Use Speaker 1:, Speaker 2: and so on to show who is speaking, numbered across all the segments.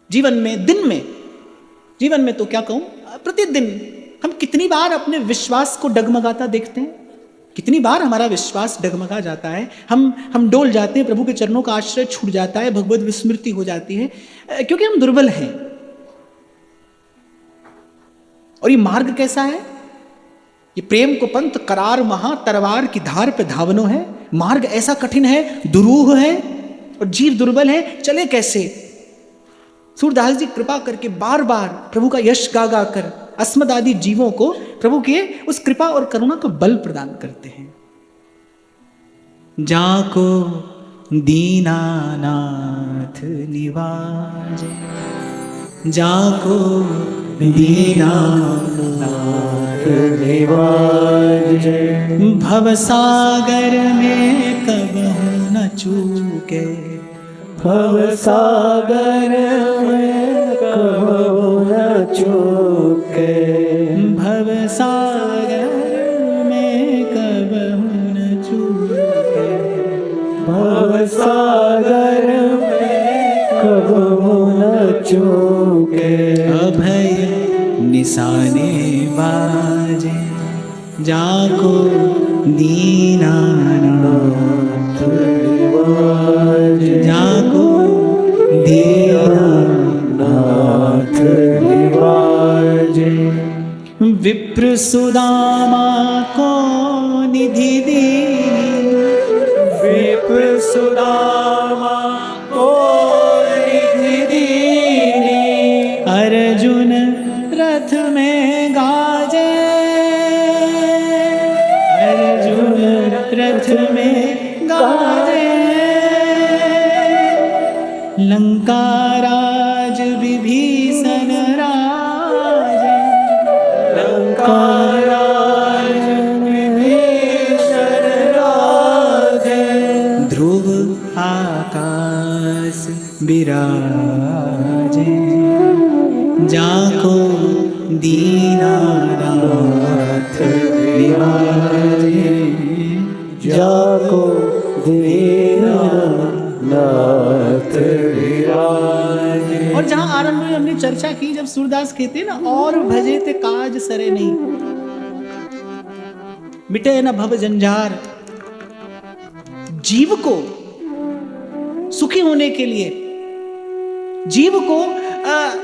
Speaker 1: जीवन में, जीवन में तो क्या कहूं, प्रतिदिन हम कितनी बार अपने विश्वास को डगमगाता देखते हैं, कितनी बार हमारा विश्वास डगमगा जाता है, हम डोल जाते हैं, प्रभु के चरणों का आश्रय छूट जाता है, भगवत विस्मृति हो जाती है, क्योंकि हम दुर्बल हैं। और ये मार्ग कैसा है? ये प्रेम को पंथ करार महा तरवार की धार पे धावनो है। मार्ग ऐसा कठिन है, दुरूह है और जीव दुर्बल है, चले कैसे? सूरदास जी कृपा करके बार बार प्रभु का यश गा गा कर अस्मद आदि जीवों को प्रभु के उस कृपा और करुणा का बल प्रदान करते हैं। जाको दीनानाथ निवाजे, जाको दीनानाथ निवाजे, भवसागर में कबहु न चूके, भवसागर में कबहु न चूके, भवसागर में कबहु न चूके, भवसागर में कबहु न चूके, अभय निशाने बाजे, जाको दीनानाथ निवाजे, जाको दीनानाथ निवाजे, विप्र सुदामा को निधि दीनी, विप्र सुदामा को निधि दीनी, अर्जुन रथ में गाजे, अर्जुन रथ में गाजे, लंका राज विभीषण राजे, लंका राज विभीषण राजे, ध्रुव आकाश विराजे, जाको दीनानाथ निवाजे, जाको दीनानाथ निवाजे। और जहां आरंभ में हमने चर्चा की, जब सूरदास कहते ना, और भजे ते काज सरे नहीं, मिटे न भव जंजार। जीव को सुखी होने के लिए, जीव को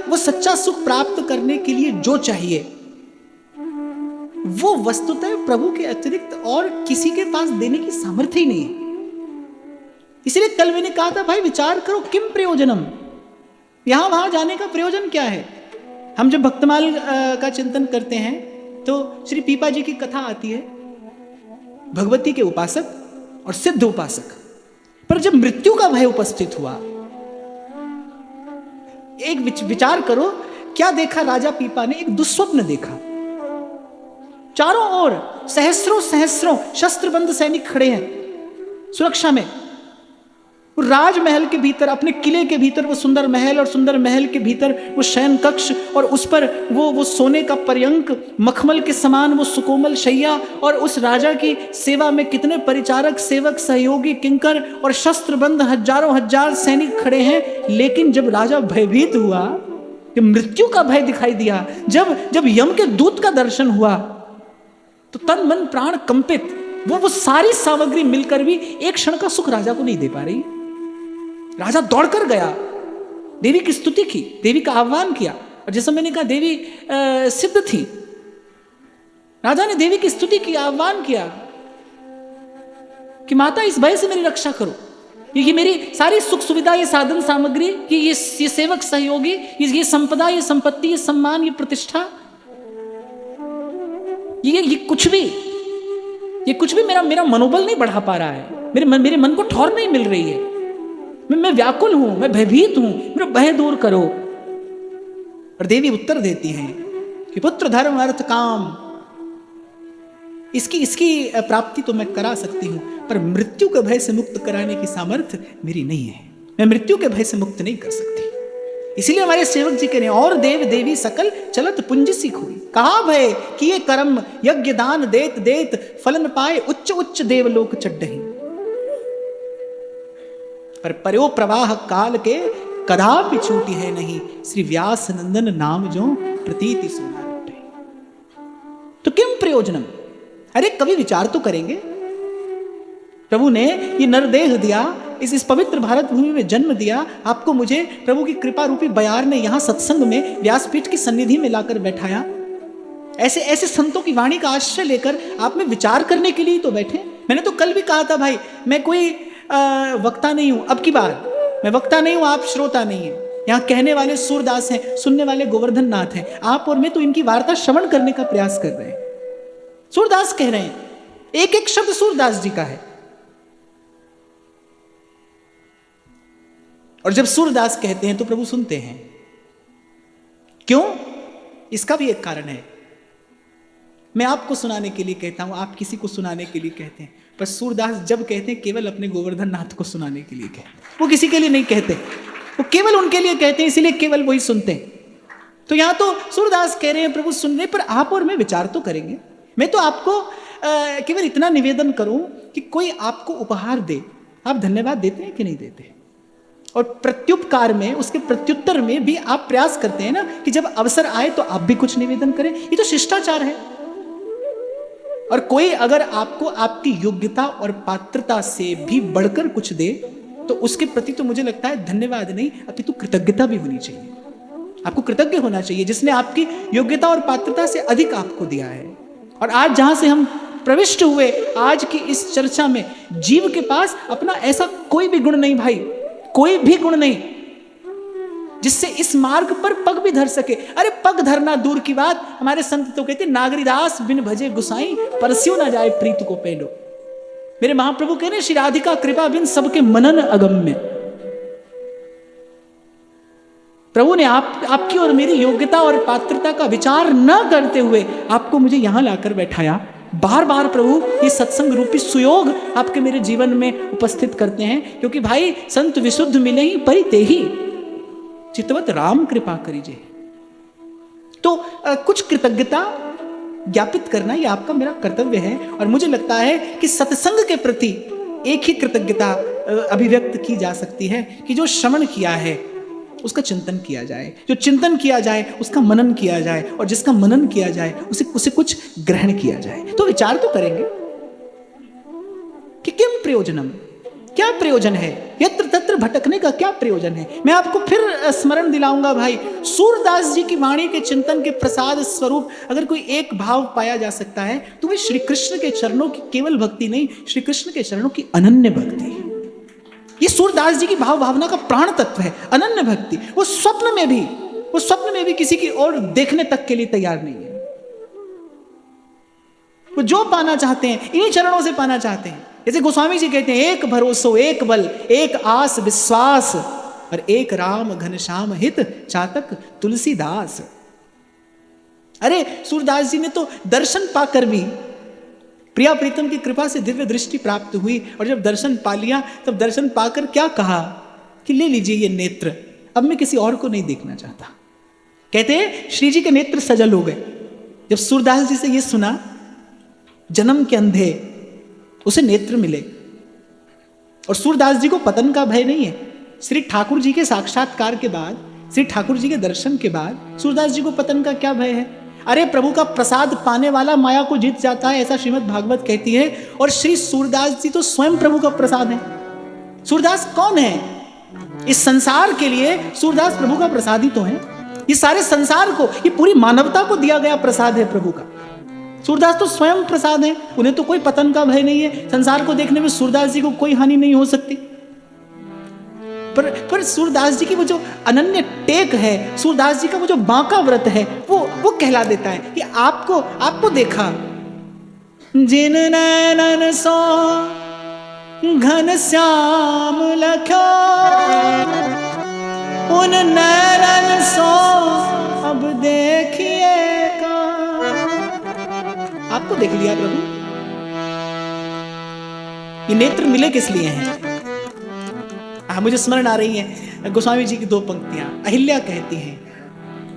Speaker 1: वो सच्चा सुख प्राप्त करने के लिए जो चाहिए, वो वस्तुतः प्रभु के अतिरिक्त और किसी के पास देने की सामर्थ्य ही नहीं है। इसलिए कल मैंने कहा था, भाई विचार करो, किम प्रयोजनम, यहां वहां जाने का प्रयोजन क्या है? हम जब भक्तमाल का चिंतन करते हैं तो श्री पीपा जी की कथा आती है, भगवती के उपासक और सिद्ध उपासक, पर जब मृत्यु का भय उपस्थित हुआ, एक विचार करो, क्या देखा राजा पीपा ने? एक दुस्वप्न देखा। चारों ओर सहस्रों सहस्रों शस्त्रबंद सैनिक खड़े हैं सुरक्षा में। राजमहल के भीतर, अपने किले के भीतर वो सुंदर महल, और सुंदर महल के भीतर वो शयन कक्ष, और उस पर वो सोने का पर्यंक, मखमल के समान वो सुकोमल शैया, और उस राजा की सेवा में कितने परिचारक, सेवक, सहयोगी, किंकर और शस्त्रबंद हजारों हजार सैनिक खड़े हैं। लेकिन जब राजा भयभीत हुआ, जब मृत्यु का भय दिखाई दिया, जब यम के दूत का दर्शन हुआ, तो तन मन प्राण कंपित। वो सारी सामग्री मिलकर भी एक क्षण का सुख राजा को नहीं दे पा रही। राजा दौड़कर गया, देवी की स्तुति की, देवी का आह्वान किया, और जैसा मैंने कहा देवी सिद्ध थी। राजा ने देवी की स्तुति की, आह्वान किया कि माता इस भय से मेरी रक्षा करो, ये मेरी सारी सुख सुविधा, ये साधन सामग्री, ये सेवक सहयोगी, ये संपदा, ये संपत्ति, ये सम्मान, ये प्रतिष्ठा, ये कुछ भी मेरा मनोबल नहीं बढ़ा पा रहा है, मेरे मन को ठौर नहीं मिल रही है, मैं व्याकुल हूं, मैं भयभीत हूं, मेरा भय दूर करो। और देवी उत्तर देती हैं कि पुत्र धर्म अर्थ काम, इसकी प्राप्ति तो मैं करा सकती हूं, पर मृत्यु के भय से मुक्त कराने की सामर्थ्य मेरी नहीं है, मैं मृत्यु के भय से मुक्त नहीं कर सकती। इसीलिए हमारे सेवक जी कह रहे हैं, और देव देवी सकल चलत पुंज सीख हुई, कहा भय कि ये कर्म यज्ञ दान देत देत फलन पाए, उच्च उच्च देवलोक चढ़ही। पर पर्यो प्रवाह काल के कदापि छूटी है नहीं, श्री व्यास नंदन नाम जो प्रतीति सुना उठे। तो किम प्रयोजनम? अरे कभी विचार तो करेंगे। प्रभु ने ये नरदेह दिया, इस पवित्र भारत भूमि में जन्म दिया, आपको मुझे प्रभु की कृपा रूपी बयार ने यहां सत्संग में व्यासपीठ की सन्निधि में लाकर बैठाया। ऐसे ऐसे संतों की वाणी का आश्रय लेकर आप में विचार करने के लिए तो बैठे। मैंने तो कल भी कहा था भाई, मैं कोई वक्ता नहीं हूं। अब की बार मैं वक्ता नहीं हूं, आप श्रोता नहीं है। यहाँ कहने वाले सूरदास हैं, सुनने वाले गोवर्धन नाथ हैं। आप और मैं तो इनकी वार्ता श्रवण करने का प्रयास कर रहे हैं। सूरदास कह रहे हैं, एक एक शब्द सूरदास जी का है। और जब सूरदास कहते हैं तो प्रभु सुनते हैं। क्यों? इसका भी एक कारण है। मैं आपको सुनाने के लिए कहता हूं, आप किसी को सुनाने के लिए कहते हैं, पर सूरदास जब कहते हैं केवल अपने गोवर्धन नाथ को सुनाने के लिए कहते हैं, वो किसी के लिए नहीं कहते, वो केवल उनके लिए कहते हैं, इसीलिए केवल वही सुनते हैं। तो यहां तो सूरदास कह रहे हैं प्रभु सुन रहे, पर आप और मैं विचार तो करेंगे। मैं तो आपको केवल इतना निवेदन करूं कि कोई आपको उपहार दे, आप धन्यवाद देते हैं कि नहीं देते? और प्रत्युपकार में, उसके प्रत्युत्तर में भी आप प्रयास करते हैं ना कि जब अवसर आए तो आप भी कुछ निवेदन करें। ये तो शिष्टाचार है। और कोई अगर आपको आपकी योग्यता और पात्रता से भी बढ़कर कुछ दे तो उसके प्रति तो मुझे लगता है धन्यवाद नहीं, अपितु कृतज्ञता भी होनी चाहिए। आपको कृतज्ञ होना चाहिए जिसने आपकी योग्यता और पात्रता से अधिक आपको दिया है। और आज जहां से हम प्रविष्ट हुए, आज की इस चर्चा में, जीव के पास अपना ऐसा कोई भी गुण नहीं भाई, कोई भी गुण नहीं जिससे इस मार्ग पर पग भी धर सके। अरे पग धरना दूर की बात, हमारे संत तो कहते नागरिदास बिन भजे गुसाई, परस्यो ना जाए प्रीत को पेलो। मेरे महाप्रभु कह रहे श्री राधिका कृपा बिन सबके मनन अगम्य। प्रभु ने आपकी और मेरी योग्यता और पात्रता का विचार न करते हुए आपको मुझे यहां लाकर बैठाया। बार बार प्रभु ये सत्संग रूपी सुयोग आपके मेरे जीवन में उपस्थित करते हैं, क्योंकि भाई संत विशुद्ध मिले ही परिते ही चितवत राम कृपा करीजे। तो कुछ कृतज्ञता ज्ञापित करना ये आपका मेरा कर्तव्य है। और मुझे लगता है कि सत्संग के प्रति एक ही कृतज्ञता अभिव्यक्त की जा सकती है कि जो श्रवण किया है उसका चिंतन किया जाए, जो चिंतन किया जाए उसका मनन किया जाए, और जिसका मनन किया जाए उसे कुछ ग्रहण किया जाए। तो विचार तो करेंगे कि किम प्रयोजनम, क्या प्रयोजन है, यत्र तत्र भटकने का क्या प्रयोजन है। मैं आपको फिर स्मरण दिलाऊंगा भाई, सूरदास जी की वाणी के चिंतन के प्रसाद स्वरूप अगर कोई एक भाव पाया जा सकता है तो वह श्री कृष्ण के चरणों की केवल भक्ति नहीं, श्री कृष्ण के चरणों की अनन्य भक्ति। ये सूरदास जी की भाव भावना का प्राण तत्व है, अनन्य भक्ति। वो स्वप्न में भी किसी की ओर देखने तक के लिए तैयार नहीं है। वो जो पाना चाहते हैं इन्हीं चरणों से पाना चाहते हैं। जैसे गोस्वामी जी कहते हैं, एक भरोसो एक बल, एक आस विश्वास, और एक राम घनश्याम हित चातक तुलसीदास। अरे सूरदास जी ने तो दर्शन पाकर भी, प्रिया प्रीतम की कृपा से दिव्य दृष्टि प्राप्त हुई, और जब दर्शन पा लिया तब दर्शन पाकर क्या कहा कि ले लीजिए ये नेत्र, अब मैं किसी और को नहीं देखना चाहता। कहते हैं श्री जी के नेत्र सजल हो गए। जब सूरदास जी से ये सुना, जन्म के अंधे उसे नेत्र मिले। और सूरदास जी को पतन का भय नहीं है। श्री ठाकुर जी के साक्षात्कार के बाद, श्री ठाकुर जी के दर्शन के बाद सूरदास जी को पतन का क्या भय है। अरे प्रभु का प्रसाद पाने वाला माया को जीत जाता है, ऐसा श्रीमद् भागवत कहती है। और श्री सूरदास जी तो स्वयं प्रभु का प्रसाद है। सूरदास कौन है? इस संसार के लिए सूरदास प्रभु का प्रसाद ही तो है। ये सारे संसार को, ये पूरी मानवता को दिया गया प्रसाद है प्रभु का। सूरदास तो स्वयं प्रसाद है, उन्हें तो कोई पतन का भय नहीं है। संसार को देखने में सूरदास जी को कोई हानि नहीं हो सकती। पर सूरदास जी की वो जो अनन्य टेक है, सूरदास जी का वो जो बांका व्रत है, वो कहला देता है कि आपको देखा। जिन नैनन सो घन श्याम लख्यो, उन नैनन सो अब देखिए का। आपको देख लिया प्रभु। ये नेत्र मिले किस लिए हैं? मुझे स्मरण आ रही है गोस्वामी जी की दो पंक्तियां। अहिल्या कहती हैं,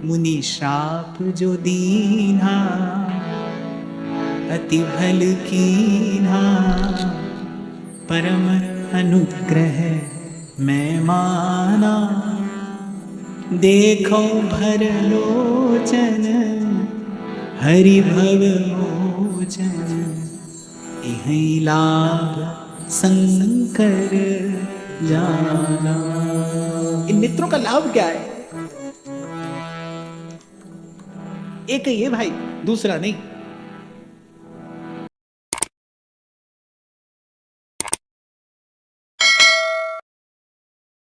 Speaker 1: मुनि श्राप जो दीन्हा अति भल कीन्हा, परम अनुग्रह मैं माना देखो भर लोचन हरि भव मोचन इहि लाभ शंकर जाना। इन नेत्रों का लाभ क्या है? एक ये भाई, दूसरा नहीं।